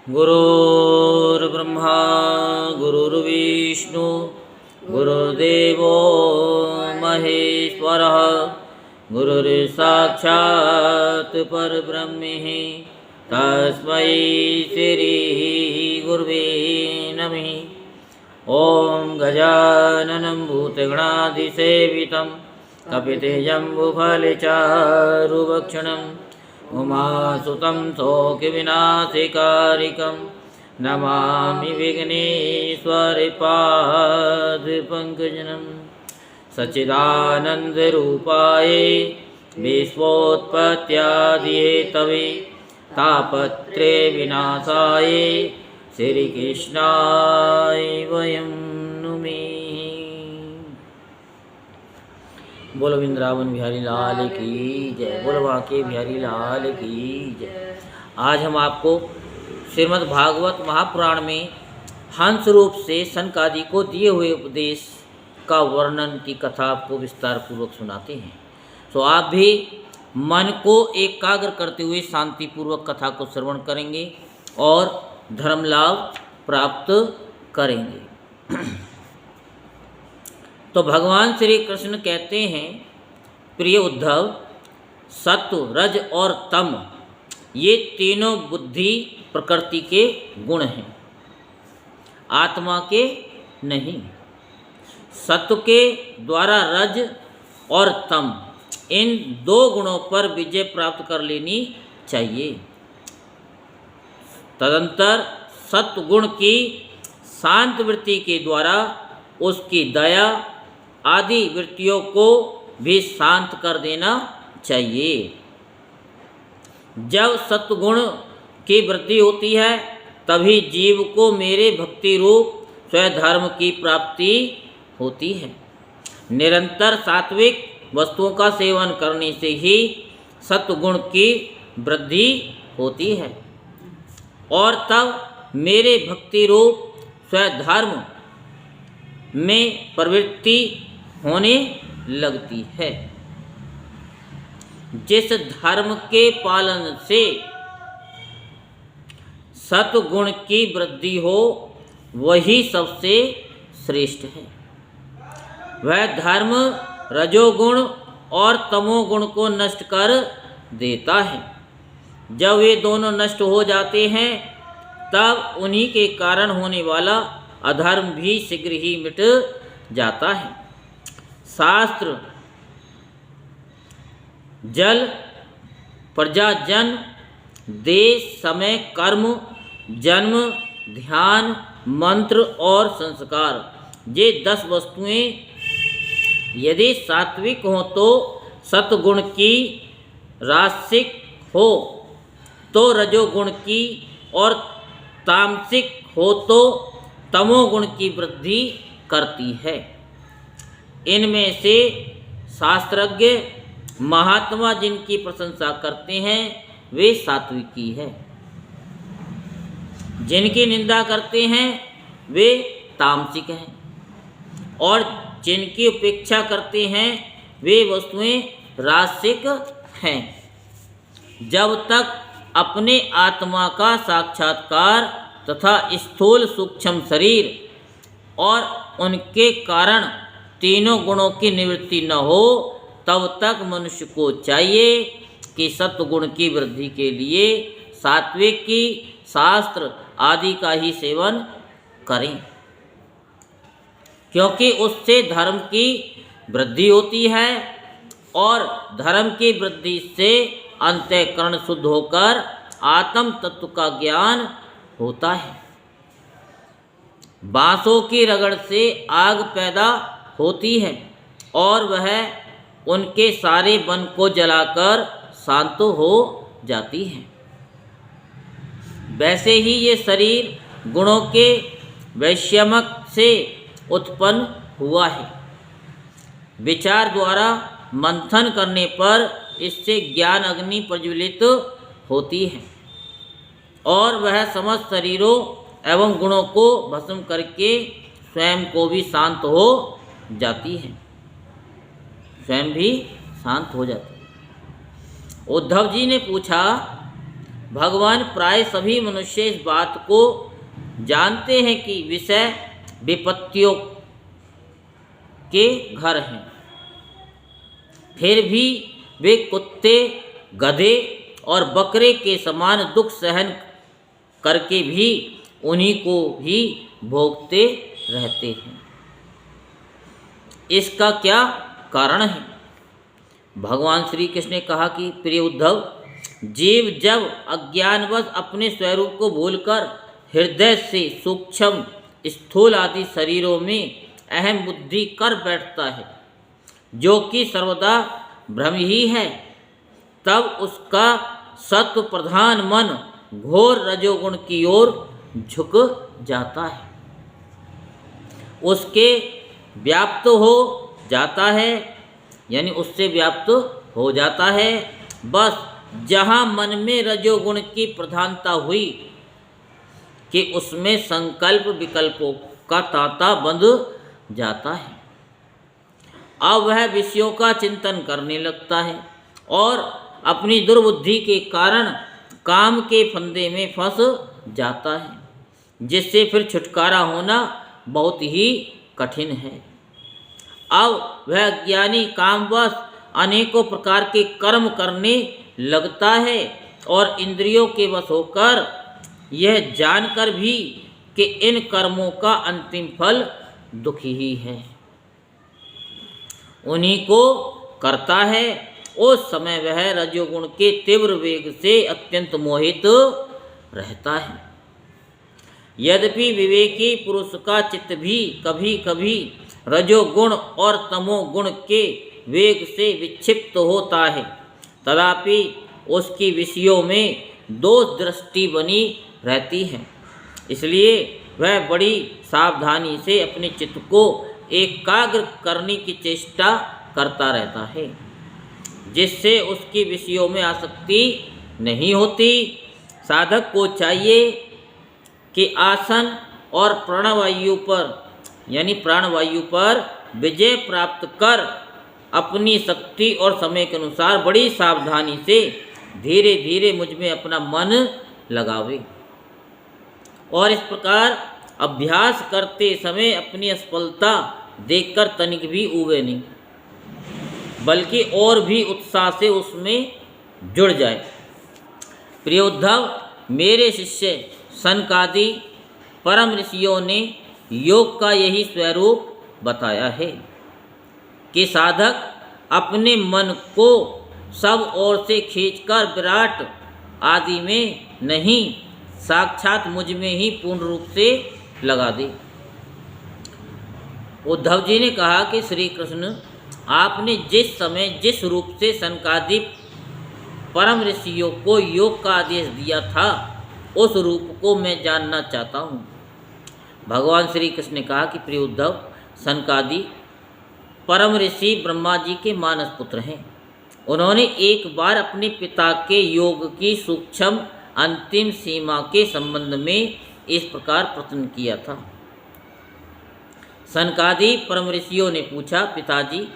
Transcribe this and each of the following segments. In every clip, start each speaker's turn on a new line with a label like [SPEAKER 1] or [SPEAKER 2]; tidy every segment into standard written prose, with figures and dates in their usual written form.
[SPEAKER 1] गुरुर्ब्रह्मा गुरुर्विष्णु गुरुर्देवो महेश्वरः गुरुर्साक्षात् परब्रह्म तस्मै श्री गुरुवे नमः। ओं गजाननं भूतगणाधिसेवितं कपितजम्बुफलचारुभक्षणं उमासुतं शोकविनाशकारिकं नमामि विघ्नेश्वरपादपङ्कजं। सच्चिदानन्दरूपाय विश्वोत्पत्त्यादिहेतवे तापत्रे विनाशाय श्रीकृष्णाय वयं नुमे। बोलो वृंदावन बिहारी लाल की जय, बोलो बांके बिहारी लाल की जय। आज हम आपको श्रीमद् भागवत महापुराण में हंस रूप से सनकादि को दिए हुए उपदेश का वर्णन की कथा आपको विस्तार पूर्वक सुनाते हैं। तो आप भी मन को एकाग्र करते हुए शांतिपूर्वक कथा को श्रवण करेंगे और धर्म लाभ प्राप्त करेंगे। तो भगवान श्री कृष्ण कहते हैं, प्रिय उद्धव, सत्व रज और तम ये तीनों बुद्धि प्रकृति के गुण हैं, आत्मा के नहीं। सत्व के द्वारा रज और तम इन दो गुणों पर विजय प्राप्त कर लेनी चाहिए। तदंतर सत्व गुण की शांत वृत्ति के द्वारा उसकी दया आदि वृत्तियों को भी शांत कर देना चाहिए। जब सत्वगुण की वृद्धि होती है तभी जीव को मेरे भक्ति रूप स्वधर्म की प्राप्ति होती है। निरंतर सात्विक वस्तुओं का सेवन करने से ही सत्वगुण की वृद्धि होती है और तब मेरे भक्ति रूप स्वधर्म में प्रवृत्ति होने लगती है। जिस धर्म के पालन से सत्वगुण की वृद्धि हो वही सबसे श्रेष्ठ है। वह धर्म रजोगुण और तमोगुण को नष्ट कर देता है। जब वे दोनों नष्ट हो जाते हैं तब उन्हीं के कारण होने वाला अधर्म भी शीघ्र ही मिट जाता है। शास्त्र जल प्रजा जन देश समय कर्म जन्म ध्यान मंत्र और संस्कार ये 10 वस्तुएं यदि सात्विक हो तो सत्वगुण की रासिक हो तो रजोगुण की और तामसिक हो तो तमोगुण की वृद्धि करती है। इनमें से शास्त्रज्ञ महात्मा जिनकी प्रशंसा करते हैं वे सात्विकी है, जिनकी निंदा करते हैं वे तामसिक हैं और जिनकी उपेक्षा करते हैं वे वस्तुएं रासिक हैं। जब तक अपने आत्मा का साक्षात्कार तथा स्थूल सूक्ष्म शरीर और उनके कारण तीनों गुणों की निवृत्ति न हो तब तक मनुष्य को चाहिए कि सत्वगुण की वृद्धि के लिए सात्विक की शास्त्र आदि का ही सेवन करें, क्योंकि उससे धर्म की वृद्धि होती है और धर्म की वृद्धि से अंतःकरण शुद्ध होकर आत्म तत्व का ज्ञान होता है। बांसों की रगड़ से आग पैदा होती है और वह उनके सारे वन को जलाकर शांत हो जाती है। वैसे ही ये शरीर गुणों के वैषम्य से उत्पन्न हुआ है। विचार द्वारा मंथन करने पर इससे ज्ञान अग्नि प्रज्वलित होती है और वह समस्त शरीरों एवं गुणों को भस्म करके स्वयं को भी शांत हो जाती है, स्वयं भी शांत हो जाती है। उद्धव जी ने पूछा, भगवान प्राय सभी मनुष्य इस बात को जानते हैं कि विषय विपत्तियों के घर हैं, फिर भी वे कुत्ते, गधे और बकरे के समान दुख सहन करके भी उन्हीं को ही भोगते रहते हैं। इसका क्या कारण है? भगवान श्री कृष्ण ने कहा कि प्रिय उद्धव, जीव जब अज्ञानवश अपने स्वरूप को भूलकर हृदय से सूक्ष्म स्थूल आदि शरीरों में अहम बुद्धि कर बैठता है, जो कि सर्वदा भ्रम ही है, तब उसका सत्व प्रधान मन घोर रजोगुण की ओर झुक जाता है, उसके व्याप्त हो जाता है, यानी उससे व्याप्त हो जाता है। बस जहाँ मन में रजोगुण की प्रधानता हुई कि उसमें संकल्प विकल्पों का तांता बंध जाता है। अब वह विषयों का चिंतन करने लगता है और अपनी दुर्बुद्धि के कारण काम के फंदे में फंस जाता है, जिससे फिर छुटकारा होना बहुत ही कठिन है। अब वह ज्ञानी कामवश अनेकों प्रकार के कर्म करने लगता है और इंद्रियों के वश होकर यह जानकर भी कि इन कर्मों का अंतिम फल दुख ही है, उन्हीं को करता है। उस समय वह रजोगुण के तीव्र वेग से अत्यंत मोहित रहता है। यद्यपि विवेकी पुरुष का चित्त भी कभी कभी रजोगुण और तमोगुण के वेग से विक्षिप्त होता है, तथापि उसकी विषयों में दोष दृष्टि बनी रहती है। इसलिए वह बड़ी सावधानी से अपने चित्त को एकाग्र करने की चेष्टा करता रहता है, जिससे उसकी विषयों में आसक्ति नहीं होती। साधक को चाहिए कि आसन और प्राणवायु पर विजय प्राप्त कर अपनी शक्ति और समय के अनुसार बड़ी सावधानी से धीरे धीरे मुझ में अपना मन लगावे और इस प्रकार अभ्यास करते समय अपनी असफलता देखकर तनिक भी ऊबे नहीं, बल्कि और भी उत्साह से उसमें जुड़ जाए। प्रिय उद्धव, मेरे शिष्य सनकादि परम ऋषियों ने योग का यही स्वरूप बताया है कि साधक अपने मन को सब ओर से खींचकर विराट आदि में नहीं, साक्षात मुझ में ही पूर्ण रूप से लगा दे। उद्धव जी ने कहा कि श्री कृष्ण, आपने जिस समय जिस रूप से सनकादि परम ऋषियों को योग का आदेश दिया था, उस रूप को मैं जानना चाहता हूँ। भगवान श्री कृष्ण ने कहा कि प्रिय उद्धव, सनकादि परम ऋषि ब्रह्मा जी के मानस पुत्र हैं। उन्होंने एक बार अपने पिता के योग की सूक्ष्म अंतिम सीमा के संबंध में इस प्रकार प्रश्न किया था। सनकादि परम ऋषियों ने पूछा, पिताजी,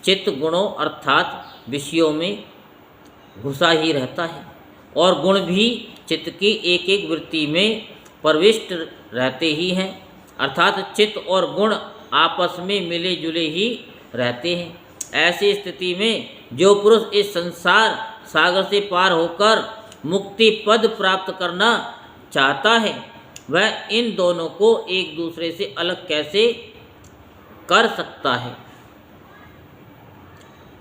[SPEAKER 1] चित्त गुणों अर्थात विषयों में घुसा ही रहता है और गुण भी चित्त की एक एक वृत्ति में प्रविष्ट रहते ही हैं, अर्थात चित्त और गुण आपस में मिले जुले ही रहते हैं। ऐसी स्थिति में जो पुरुष इस संसार सागर से पार होकर मुक्ति पद प्राप्त करना चाहता है, वह इन दोनों को एक दूसरे से अलग कैसे कर सकता है?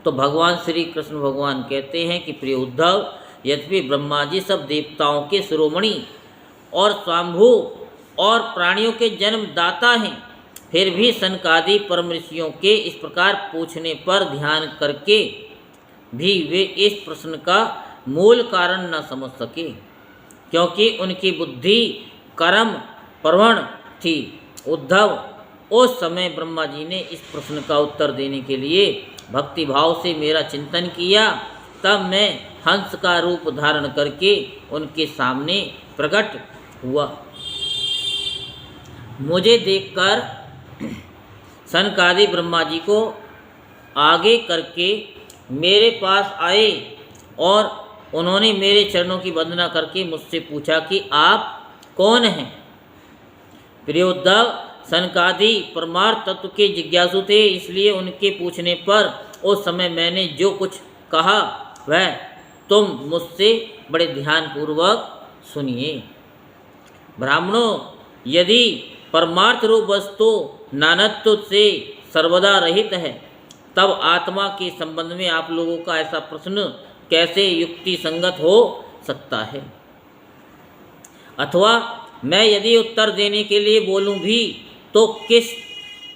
[SPEAKER 1] तो भगवान श्री कृष्ण भगवान कहते हैं कि प्रिय उद्धव, यद्यपि ब्रह्मा जी सब देवताओं के शिरोमणि और स्वाम्भू और प्राणियों के जन्मदाता हैं, फिर भी सनकादि परम ऋषियों के इस प्रकार पूछने पर ध्यान करके भी वे इस प्रश्न का मूल कारण न समझ सके, क्योंकि उनकी बुद्धि कर्म प्रवण थी। उद्धव, उस समय ब्रह्मा जी ने इस प्रश्न का उत्तर देने के लिए भक्ति भाव से मेरा चिंतन किया, तब मैं हंस का रूप धारण करके उनके सामने प्रकट हुआ। मुझे देखकर सनकादि ब्रह्मा जी को आगे करके मेरे पास आए और उन्होंने मेरे चरणों की वंदना करके मुझसे पूछा कि आप कौन हैं। प्रियोद्धव, सनकादि परमार्थ तत्व के जिज्ञासु थे, इसलिए उनके पूछने पर उस समय मैंने जो कुछ कहा वह तुम मुझसे बड़े ध्यानपूर्वक सुनिए। ब्राह्मणों, यदि परमार्थ रूप वस्तु नानत्व से सर्वदा रहित है, तब आत्मा के संबंध में आप लोगों का ऐसा प्रश्न कैसे युक्ति संगत हो सकता है। अथवा मैं यदि उत्तर देने के लिए बोलूं भी तो किस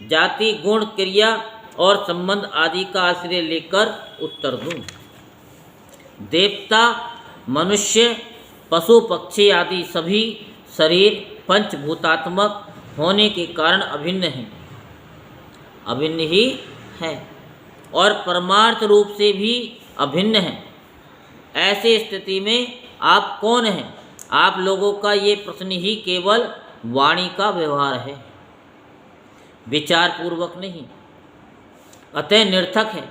[SPEAKER 1] जाति, गुण, क्रिया और संबंध आदि का आश्रय लेकर उत्तर दूं। देवता, मनुष्य, पशु, पक्षी आदि सभी शरीर पंचभूतात्मक होने के कारण अभिन्न हैं, अभिन्न ही है और परमार्थ रूप से भी अभिन्न है। ऐसी स्थिति में आप कौन हैं? आप लोगों का ये प्रश्न ही केवल वाणी का व्यवहार है, विचार पूर्वक नहीं, अतः निर्थक है।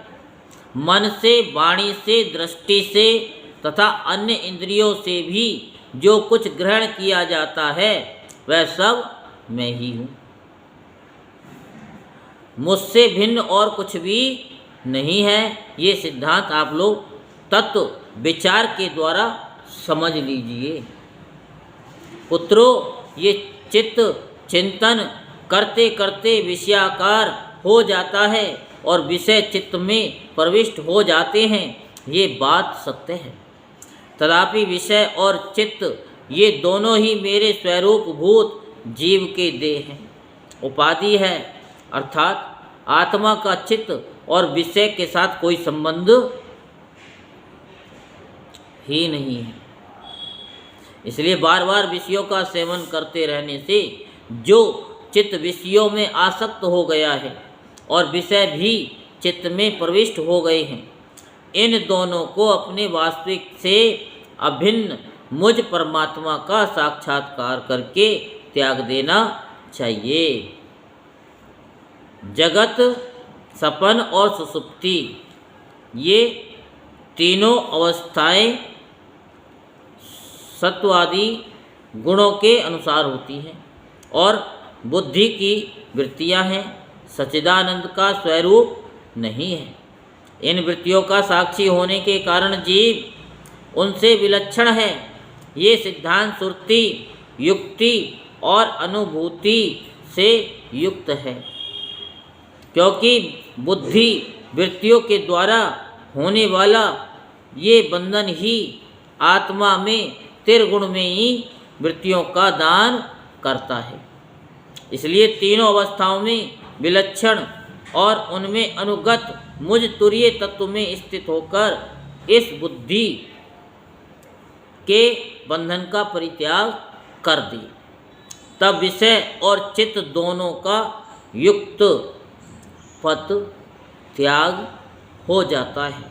[SPEAKER 1] मन से, वाणी से, दृष्टि से तथा अन्य इंद्रियों से भी जो कुछ ग्रहण किया जाता है वह सब मैं ही हूँ। मुझसे भिन्न और कुछ भी नहीं है। ये सिद्धांत आप लोग तत्व विचार के द्वारा समझ लीजिए। पुत्रों, ये चित्त चिंतन करते करते विषयाकार हो जाता है और विषय चित्त में प्रविष्ट हो जाते हैं, ये बात सत्य है। तथापि विषय और चित्त ये दोनों ही मेरे स्वरूप भूत जीव के देह हैं, उपाधि है, अर्थात आत्मा का चित्त और विषय के साथ कोई संबंध ही नहीं है। इसलिए बार बार विषयों का सेवन करते रहने से जो चित्त विषयों में आसक्त हो गया है और विषय भी चित्त में प्रविष्ट हो गए हैं, इन दोनों को अपने वास्तविक से अभिन्न मुझ परमात्मा का साक्षात्कार करके त्याग देना चाहिए। जगत, सपन और सुषुप्ति ये तीनों अवस्थाएं सत्वादि गुणों के अनुसार होती हैं और बुद्धि की वृत्तियां हैं, सच्चिदानंद का स्वरूप नहीं है। इन वृत्तियों का साक्षी होने के कारण जीव उनसे विलक्षण है। ये सिद्धांत श्रुति, युक्ति और अनुभूति से युक्त है, क्योंकि बुद्धि वृत्तियों के द्वारा होने वाला ये बंधन ही आत्मा में त्रिगुण में ही वृत्तियों का दान करता है। इसलिए तीनों अवस्थाओं में विलक्षण और उनमें अनुगत मुझ तुरीय तत्व में स्थित होकर इस बुद्धि के बंधन का परित्याग कर दे, तब विषय और चित्त दोनों का युक्त पथ त्याग हो जाता है।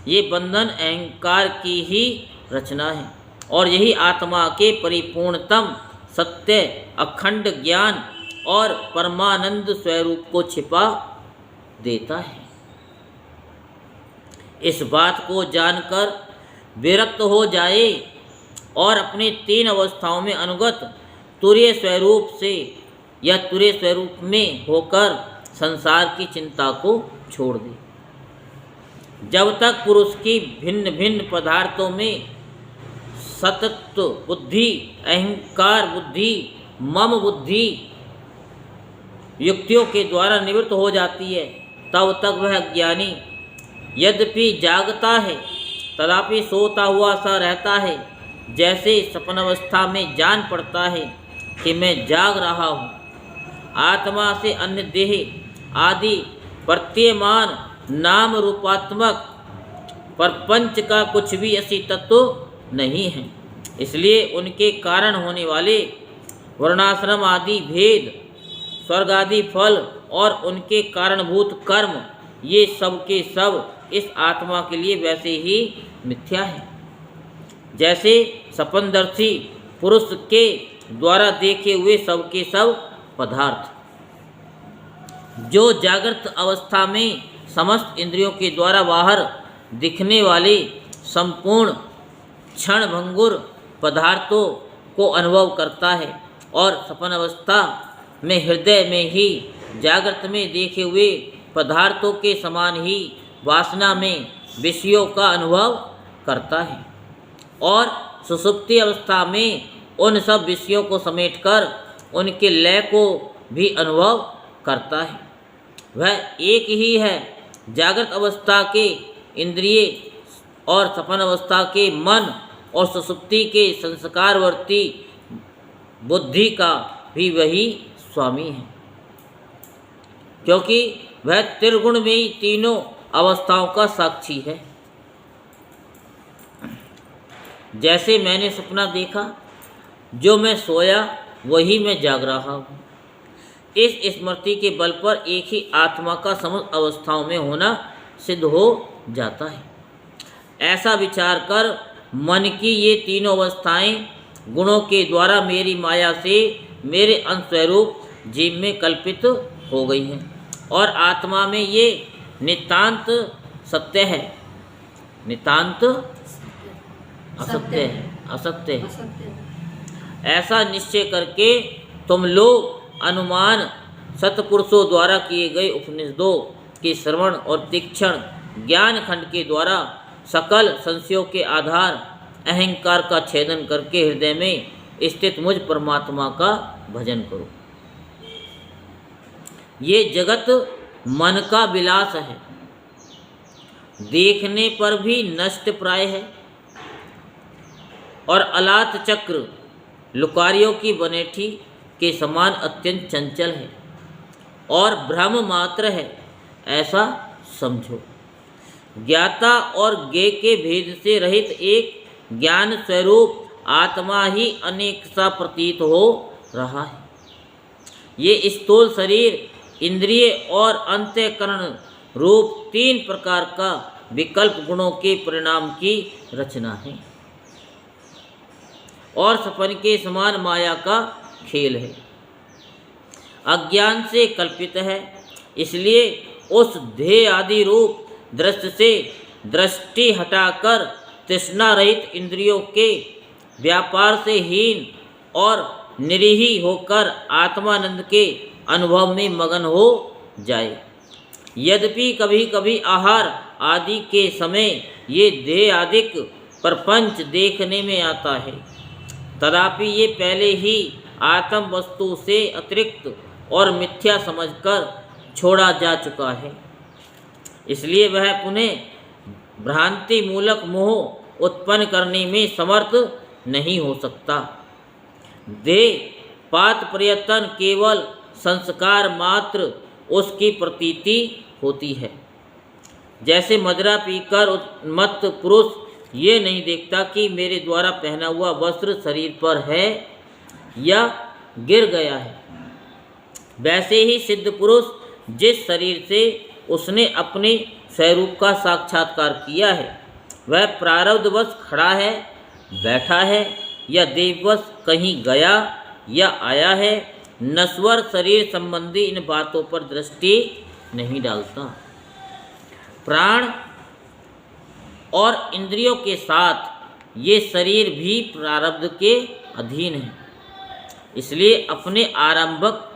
[SPEAKER 1] ये बंधन अहंकार की ही रचना है और यही आत्मा के परिपूर्णतम सत्य, अखंड ज्ञान और परमानंद स्वरूप को छिपा देता है। इस बात को जानकर विरक्त हो जाए और अपनी तीन अवस्थाओं में अनुगत तुरीय स्वरूप से या तुरीय स्वरूप में होकर संसार की चिंता को छोड़ दे। जब तक पुरुष की भिन्न भिन्न पदार्थों में सतत्व बुद्धि, अहंकार बुद्धि, मम बुद्धि युक्तियों के द्वारा निवृत्त हो जाती है, तब तक वह ज्ञानी यद्यपि जागता है तथापि सोता हुआ सा रहता है। जैसे सपन अवस्था में जान पड़ता है कि मैं जाग रहा हूँ। आत्मा से अन्य देह आदि प्रतीयमान नाम रूपात्मक प्रपंच का कुछ भी ऐसी तत्व नहीं है। इसलिए उनके कारण होने वाले वर्णाश्रम आदि भेद, स्वर्ग आदि फल और उनके कारणभूत कर्म, ये सब के सब इस आत्मा के लिए वैसे ही मिथ्या है जैसे सपनदर्शी पुरुष के द्वारा देखे हुए सब के सब पदार्थ। जो जागृत अवस्था में समस्त इंद्रियों के द्वारा बाहर दिखने वाले संपूर्ण क्षण भंगुर पदार्थों को अनुभव करता है और सपन अवस्था में हृदय में ही जागृत में देखे हुए पदार्थों के समान ही वासना में विषयों का अनुभव करता है और सुषुप्ति अवस्था में उन सब विषयों को समेटकर उनके लय को भी अनुभव करता है। वह एक ही है। जागृत अवस्था के इंद्रिय और सपन अवस्था के मन और सुषुप्ति के संस्कारवर्ती बुद्धि का भी वही स्वामी है, क्योंकि वह त्रिगुण में ही तीनों अवस्थाओं का साक्षी है। जैसे मैंने सपना देखा, जो मैं सोया वही मैं जाग रहा हूँ। इस स्मृति के बल पर एक ही आत्मा का समस्त अवस्थाओं में होना सिद्ध हो जाता है। ऐसा विचार कर मन की ये तीनों अवस्थाएं गुणों के द्वारा मेरी माया से मेरे अंशस्वरूप जीव में कल्पित हो गई हैं और आत्मा में ये नितांत सत्य है, नितांत असत्य है। ऐसा निश्चय करके तुम लोग अनुमान सत्पुरुषों द्वारा किए गए उपनिषदों के श्रवण और तीक्ष्ण ज्ञान खंड के द्वारा सकल संशयों के आधार अहंकार का छेदन करके हृदय में स्थित मुझ परमात्मा का भजन करो। ये जगत मन का विलास है, देखने पर भी नष्ट प्राय है और अलात चक्र लुकारियों की बनेठी के समान अत्यंत चंचल है और भ्रम मात्र है, ऐसा समझो। ज्ञाता और ज्ञेय के भेद से रहित एक ज्ञान स्वरूप आत्मा ही अनेक सा प्रतीत हो रहा है। ये स्थूल शरीर, इंद्रिय और अंतःकरण रूप तीन प्रकार का विकल्प गुणों के परिणाम की रचना है और सपन के समान माया का खेल है। अज्ञान से कल्पित है, इसलिए उस ध्येय आदि रूप दृश्य से दृष्टि हटाकर तृष्णा रहित इंद्रियों के व्यापार से हीन और निरीही होकर आत्मानंद के अनुभव में मगन हो जाए। यद्यपि कभी कभी आहार आदि के समय ये देहादिक प्रपंच देखने में आता है, तथापि ये पहले ही आत्म वस्तु से अतिरिक्त और मिथ्या समझकर छोड़ा जा चुका है। इसलिए वह पुनः भ्रांति मूलक मोह उत्पन्न करने में समर्थ नहीं हो सकता। देह पात प्रयत्न केवल संस्कार मात्र उसकी प्रतीति होती है। जैसे मदिरा पीकर उन्मत्त पुरुष ये नहीं देखता कि मेरे द्वारा पहना हुआ वस्त्र शरीर पर है या गिर गया है, वैसे ही सिद्ध पुरुष जिस शरीर से उसने अपने स्वरूप का साक्षात्कार किया है, वह प्रारब्धवश खड़ा है, बैठा है या देववश कहीं गया या आया है, नश्वर शरीर संबंधी इन बातों पर दृष्टि नहीं डालता। प्राण और इंद्रियों के साथ ये शरीर भी प्रारब्ध के अधीन है, इसलिए अपने आरंभक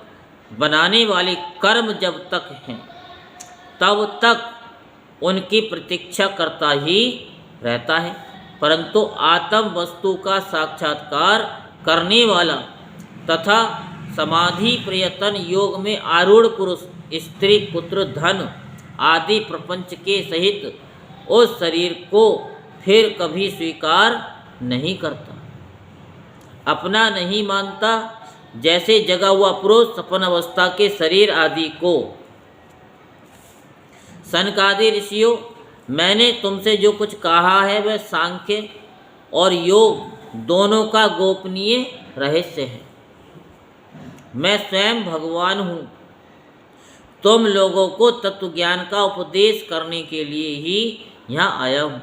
[SPEAKER 1] बनाने वाले कर्म जब तक हैं तब तक उनकी प्रतीक्षा करता ही रहता है, परंतु आत्म वस्तु का साक्षात्कार करने वाला तथा समाधि प्रयत्न योग में आरूढ़ पुरुष स्त्री पुत्र धन आदि प्रपंच के सहित उस शरीर को फिर कभी स्वीकार नहीं करता, अपना नहीं मानता। जैसे जगा हुआ पुरुष सपन अवस्था के शरीर आदि को। सनकादि ऋषियों, मैंने तुमसे जो कुछ कहा है वह सांख्य और योग दोनों का गोपनीय रहस्य है। मैं स्वयं भगवान हूँ, तुम लोगों को तत्व ज्ञान का उपदेश करने के लिए ही यहाँ आया हूँ,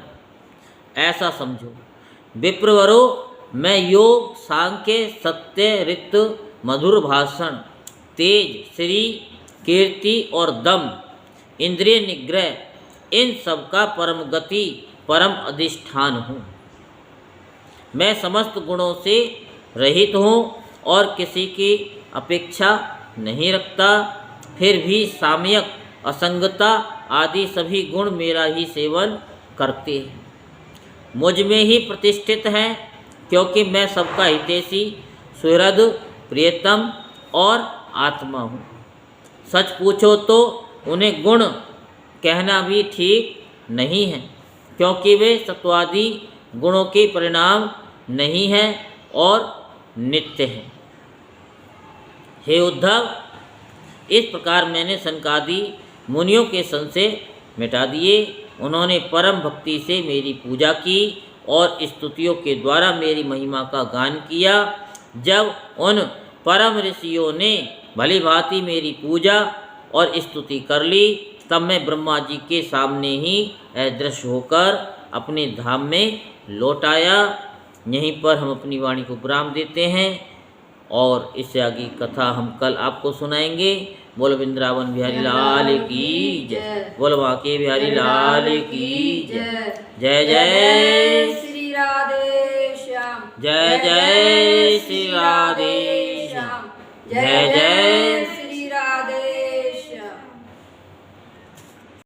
[SPEAKER 1] ऐसा समझो। विप्रवरो, मैं योग, सांख्य, सत्य, ऋत, मधुर भाषण, तेज, श्री, कीर्ति और दम, इंद्रिय निग्रह, इन सब का परम गति परम अधिष्ठान हूँ। मैं समस्त गुणों से रहित हूँ और किसी की अपेक्षा नहीं रखता, फिर भी साम्यक, असंगता आदि सभी गुण मेरा ही सेवन करते हैं। मुझ में ही प्रतिष्ठित हैं, क्योंकि मैं सबका हितैषी, सुहृद, प्रियतम और आत्मा हूँ। सच पूछो तो उन्हें गुण कहना भी ठीक नहीं है, क्योंकि वे सत्वादि गुणों के परिणाम नहीं हैं और नित्य हैं। हे उद्धव, इस प्रकार मैंने सनकादि मुनियों के संशय मिटा दिए। उन्होंने परम भक्ति से मेरी पूजा की और स्तुतियों के द्वारा मेरी महिमा का गान किया। जब उन परम ऋषियों ने भली भांति मेरी पूजा और स्तुति कर ली, तब मैं ब्रह्मा जी के सामने ही अदृश्य होकर अपने धाम में लौट आया। यहीं पर हम अपनी वाणी को विराम देते हैं और इससे आगे कथा हम कल आपको सुनाएंगे। बोलो वृंदावन बिहारी लाल की जय, बोलो बांके बिहारी लाल की जय। जय जय
[SPEAKER 2] श्री राधे श्याम,
[SPEAKER 1] जय जय श्री राधे श्याम, जय जय